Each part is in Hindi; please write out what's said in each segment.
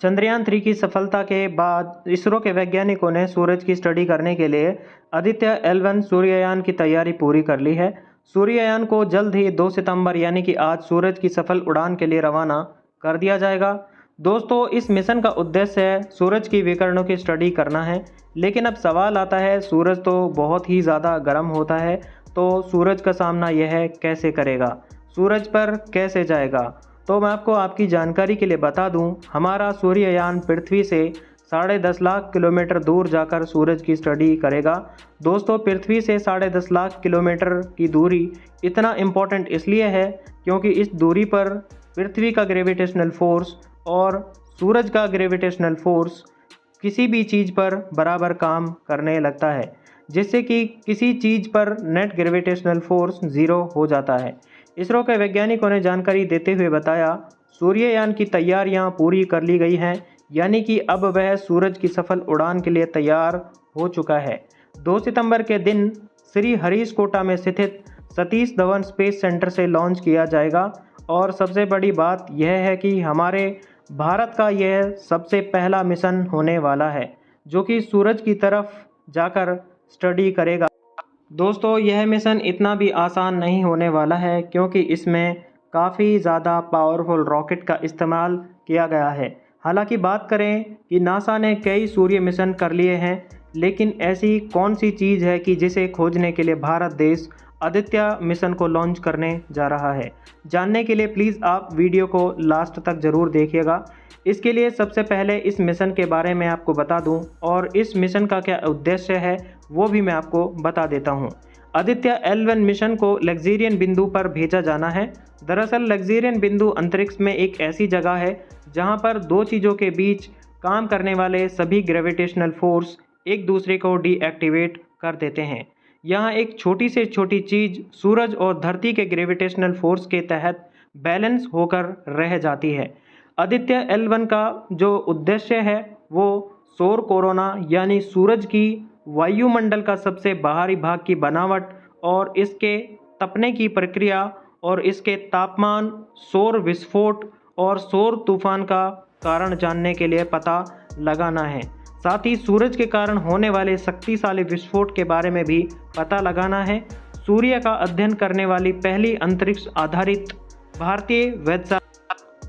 चंद्रयान 3 की सफलता के बाद इसरो के वैज्ञानिकों ने सूरज की स्टडी करने के लिए आदित्य L1 सूर्ययान की तैयारी पूरी कर ली है। सूर्ययान को जल्द ही 2 सितंबर यानी कि आज सूरज की सफल उड़ान के लिए रवाना कर दिया जाएगा। दोस्तों, इस मिशन का उद्देश्य है सूरज की विकिरणों की स्टडी करना है। लेकिन अब सवाल आता है, सूरज तो बहुत ही ज़्यादा गर्म होता है, तो सूरज का सामना यह कैसे करेगा, सूरज पर कैसे जाएगा। तो मैं आपको आपकी जानकारी के लिए बता दूं, हमारा सूर्ययान पृथ्वी से 10.5 लाख किलोमीटर दूर जाकर सूरज की स्टडी करेगा। दोस्तों, पृथ्वी से 10.5 लाख किलोमीटर की दूरी इतना इम्पोर्टेंट इसलिए है क्योंकि इस दूरी पर पृथ्वी का ग्रेविटेशनल फोर्स और सूरज का ग्रेविटेशनल फोर्स किसी भी चीज़ पर बराबर काम करने लगता है, जिससे कि किसी चीज़ पर नेट ग्रेविटेशनल फोर्स ज़ीरो हो जाता है। इसरो के वैज्ञानिकों ने जानकारी देते हुए बताया, सूर्ययान की तैयारियां पूरी कर ली गई हैं, यानी कि अब वह सूरज की सफल उड़ान के लिए तैयार हो चुका है। 2 सितंबर के दिन श्री हरिशकोटा में स्थित सतीश धवन स्पेस सेंटर से लॉन्च किया जाएगा। और सबसे बड़ी बात यह है कि हमारे भारत का यह सबसे पहला मिशन होने वाला है जो कि सूरज की तरफ जाकर स्टडी करेगा। दोस्तों, यह मिशन इतना भी आसान नहीं होने वाला है क्योंकि इसमें काफ़ी ज़्यादा पावरफुल रॉकेट का इस्तेमाल किया गया है। हालांकि बात करें कि नासा ने कई सूर्य मिशन कर लिए हैं, लेकिन ऐसी कौन सी चीज़ है कि जिसे खोजने के लिए भारत देश आदित्य मिशन को लॉन्च करने जा रहा है। जानने के लिए प्लीज़ आप वीडियो को लास्ट तक ज़रूर देखिएगा। इसके लिए सबसे पहले इस मिशन के बारे में आपको बता दूं और इस मिशन का क्या उद्देश्य है वो भी मैं आपको बता देता हूं। आदित्य L1 मिशन को लग्जेरियन बिंदु पर भेजा जाना है। दरअसल लग्जेरियन बिंदु अंतरिक्ष में एक ऐसी जगह है जहां पर दो चीज़ों के बीच काम करने वाले सभी ग्रेविटेशनल फोर्स एक दूसरे को डीएक्टिवेट कर देते हैं। यहाँ एक छोटी से छोटी चीज़ सूरज और धरती के ग्रेविटेशनल फोर्स के तहत बैलेंस होकर रह जाती है। आदित्य L1 का जो उद्देश्य है वो सौर कोरोना यानी सूरज की वायुमंडल का सबसे बाहरी भाग की बनावट और इसके तपने की प्रक्रिया और इसके तापमान, सौर विस्फोट और सौर तूफान का कारण जानने के लिए पता लगाना है। साथ ही सूरज के कारण होने वाले शक्तिशाली विस्फोट के बारे में भी पता लगाना है। सूर्य का अध्ययन करने वाली पहली अंतरिक्ष आधारित भारतीय वेधशाला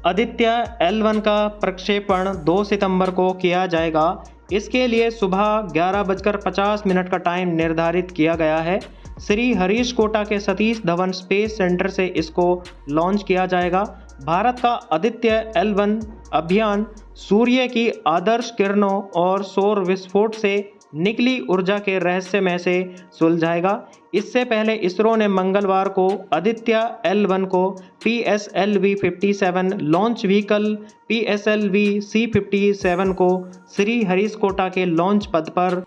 आदित्य L1 का प्रक्षेपण 2 सितंबर को किया जाएगा। इसके लिए सुबह 11:50 का टाइम निर्धारित किया गया है। श्री हरिशकोटा के सतीश धवन स्पेस सेंटर से इसको लॉन्च किया जाएगा। भारत का आदित्य L1 अभियान सूर्य की आदर्श किरणों और सौर विस्फोट से निकली ऊर्जा के रहस्यमय से सुलझाएगा। इससे पहले इसरो ने मंगलवार को आदित्य L1 को PSLV-57 लॉन्च व्हीकल PSLV-C-57 को श्री हरिशकोटा के लॉन्च पद पर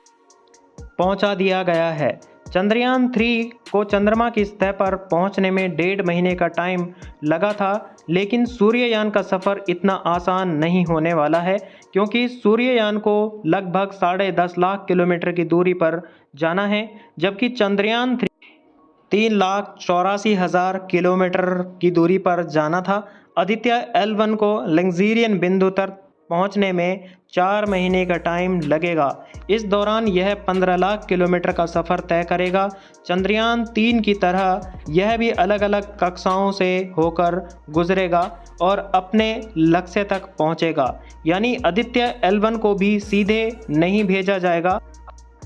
पहुंचा दिया गया है। चंद्रयान 3 को चंद्रमा की सतह पर पहुंचने में 1.5 महीने का टाइम लगा था, लेकिन सूर्ययान का सफ़र इतना आसान नहीं होने वाला है क्योंकि सूर्ययान को लगभग 10.5 लाख किलोमीटर की दूरी पर जाना है, जबकि चंद्रयान 3,84,000 किलोमीटर की दूरी पर जाना था। आदित्य L1 को लग्जेरियन बिंदु तक पहुंचने में 4 महीने का टाइम लगेगा। इस दौरान यह 15 लाख किलोमीटर का सफ़र तय करेगा। चंद्रयान 3 की तरह यह भी अलग अलग कक्षाओं से होकर गुजरेगा और अपने लक्ष्य तक पहुंचेगा। यानी आदित्य L1 को भी सीधे नहीं भेजा जाएगा।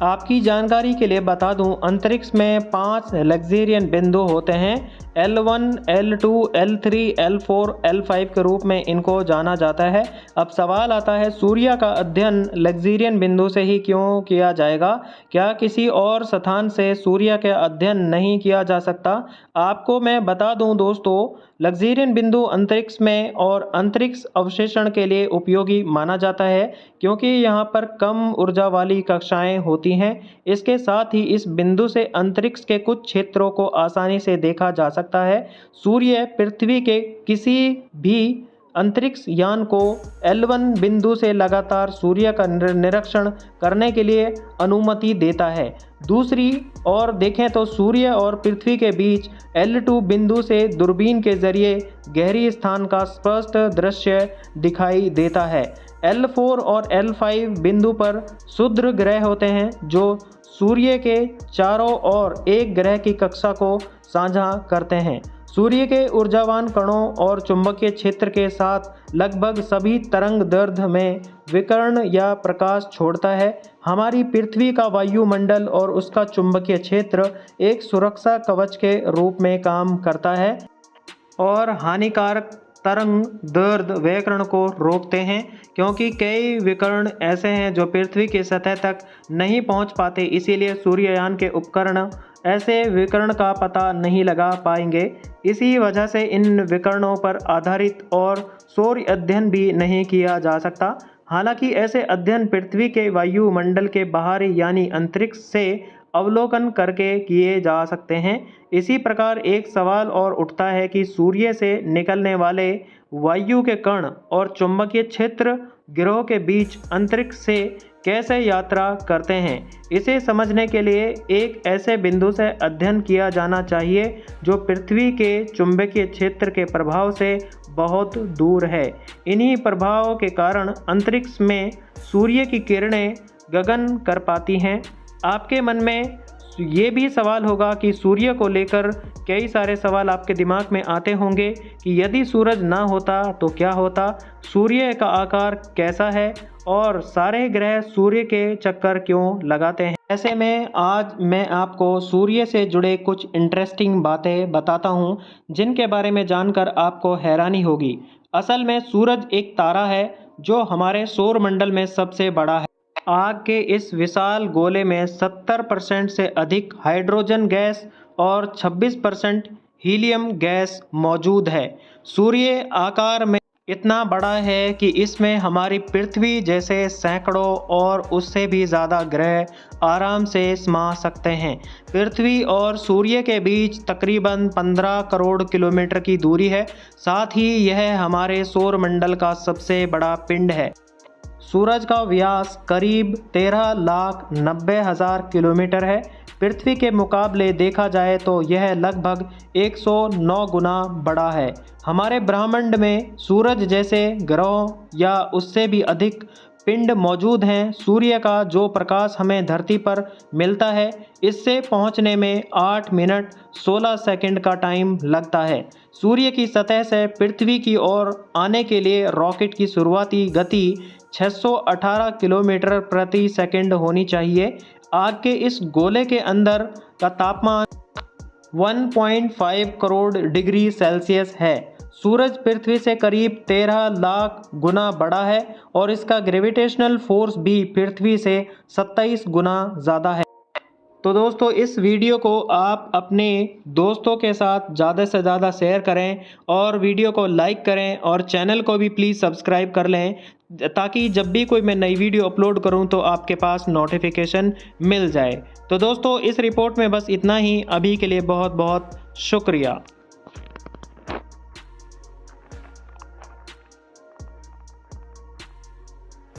आपकी जानकारी के लिए बता दूं, अंतरिक्ष में 5 लग्जेरियन बिंदु होते हैं। L1, L2, L3, L4, L5 के रूप में इनको जाना जाता है। अब सवाल आता है, सूर्य का अध्ययन लग्जेरियन बिंदु से ही क्यों किया जाएगा? क्या किसी और स्थान से सूर्य का अध्ययन नहीं किया जा सकता? आपको मैं बता दूं दोस्तों, लग्जेरियन बिंदु अंतरिक्ष में और अंतरिक्ष अवशेषण के लिए उपयोगी माना जाता है क्योंकि यहाँ पर कम ऊर्जा वाली कक्षाएं होती हैं। इसके साथ ही इस बिंदु से अंतरिक्ष के कुछ क्षेत्रों को आसानी से देखा जा सकता है। सूर्य पृथ्वी के किसी भी अंतरिक्ष यान को L1 बिंदु से लगातार सूर्य का निरीक्षण करने के लिए अनुमति देता है। दूसरी ओर देखें तो सूर्य और पृथ्वी के बीच L2 बिंदु से दूरबीन के जरिए गहरी स्थान का स्पष्ट दृश्य दिखाई देता है। L4 और L5 बिंदु पर क्षुद्र ग्रह होते हैं जो सूर्य के चारों ओर एक ग्रह की कक्षा को साझा करते हैं। सूर्य के ऊर्जावान कणों और चुंबकीय क्षेत्र के साथ लगभग सभी तरंग दैर्ध्य में विकिरण या प्रकाश छोड़ता है। हमारी पृथ्वी का वायुमंडल और उसका चुंबकीय क्षेत्र एक सुरक्षा कवच के रूप में काम करता है और हानिकारक तरंग दैर्ध्य विकिरण को रोकते हैं, क्योंकि कई विकिरण ऐसे हैं जो पृथ्वी की सतह तक नहीं पहुंच पाते। इसीलिए सूर्ययान के उपकरण ऐसे विकिरण का पता नहीं लगा पाएंगे। इसी वजह से इन विकिरणों पर आधारित और सौर अध्ययन भी नहीं किया जा सकता। हालांकि ऐसे अध्ययन पृथ्वी के वायुमंडल के बाहरी यानी अंतरिक्ष से अवलोकन करके किए जा सकते हैं। इसी प्रकार एक सवाल और उठता है कि सूर्य से निकलने वाले वायु के कण और चुंबकीय क्षेत्र ग्रहों के बीच अंतरिक्ष से कैसे यात्रा करते हैं। इसे समझने के लिए एक ऐसे बिंदु से अध्ययन किया जाना चाहिए जो पृथ्वी के चुंबकीय क्षेत्र के प्रभाव से बहुत दूर है। इन्हीं प्रभावों के कारण अंतरिक्ष में सूर्य की किरणें गगन कर पाती हैं। आपके मन में ये भी सवाल होगा कि सूर्य को लेकर कई सारे सवाल आपके दिमाग में आते होंगे कि यदि सूरज ना होता तो क्या होता, सूर्य का आकार कैसा है और सारे ग्रह सूर्य के चक्कर क्यों लगाते हैं। ऐसे में आज मैं आपको सूर्य से जुड़े कुछ इंटरेस्टिंग बातें बताता हूँ जिनके बारे में जानकर आपको हैरानी होगी। असल में सूरज एक तारा है जो हमारे सौर मंडल में सबसे बड़ा है। आग के इस विशाल गोले में 70% से अधिक हाइड्रोजन गैस और 26% हीलियम गैस मौजूद है। सूर्य आकार में इतना बड़ा है कि इसमें हमारी पृथ्वी जैसे सैकड़ों और उससे भी ज़्यादा ग्रह आराम से समा सकते हैं। पृथ्वी और सूर्य के बीच तकरीबन 15 करोड़ किलोमीटर की दूरी है। साथ ही यह हमारे सौर मंडल का सबसे बड़ा पिंड है। सूरज का व्यास करीब 13,90,000 किलोमीटर है। पृथ्वी के मुकाबले देखा जाए तो यह लगभग 109 गुना बड़ा है। हमारे ब्रह्मांड में सूरज जैसे ग्रहों या उससे भी अधिक पिंड मौजूद हैं। सूर्य का जो प्रकाश हमें धरती पर मिलता है, इससे पहुंचने में 8 मिनट 16 सेकंड का टाइम लगता है। सूर्य की सतह से पृथ्वी की ओर आने के लिए रॉकेट की शुरुआती गति 618 किलोमीटर प्रति सेकंड होनी चाहिए। आग के इस गोले के अंदर का तापमान 1.5 करोड़ डिग्री सेल्सियस है। सूरज पृथ्वी से करीब 13 लाख गुना बड़ा है और इसका ग्रेविटेशनल फोर्स भी पृथ्वी से 27 गुना ज़्यादा है। तो दोस्तों, इस वीडियो को आप अपने दोस्तों के साथ ज़्यादा से ज़्यादा शेयर करें और वीडियो को लाइक करें और चैनल को भी प्लीज़ सब्सक्राइब कर लें, ताकि जब भी कोई मैं नई वीडियो अपलोड करूं तो आपके पास नोटिफिकेशन मिल जाए। तो दोस्तों, इस रिपोर्ट में बस इतना ही। अभी के लिए बहुत बहुत शुक्रिया।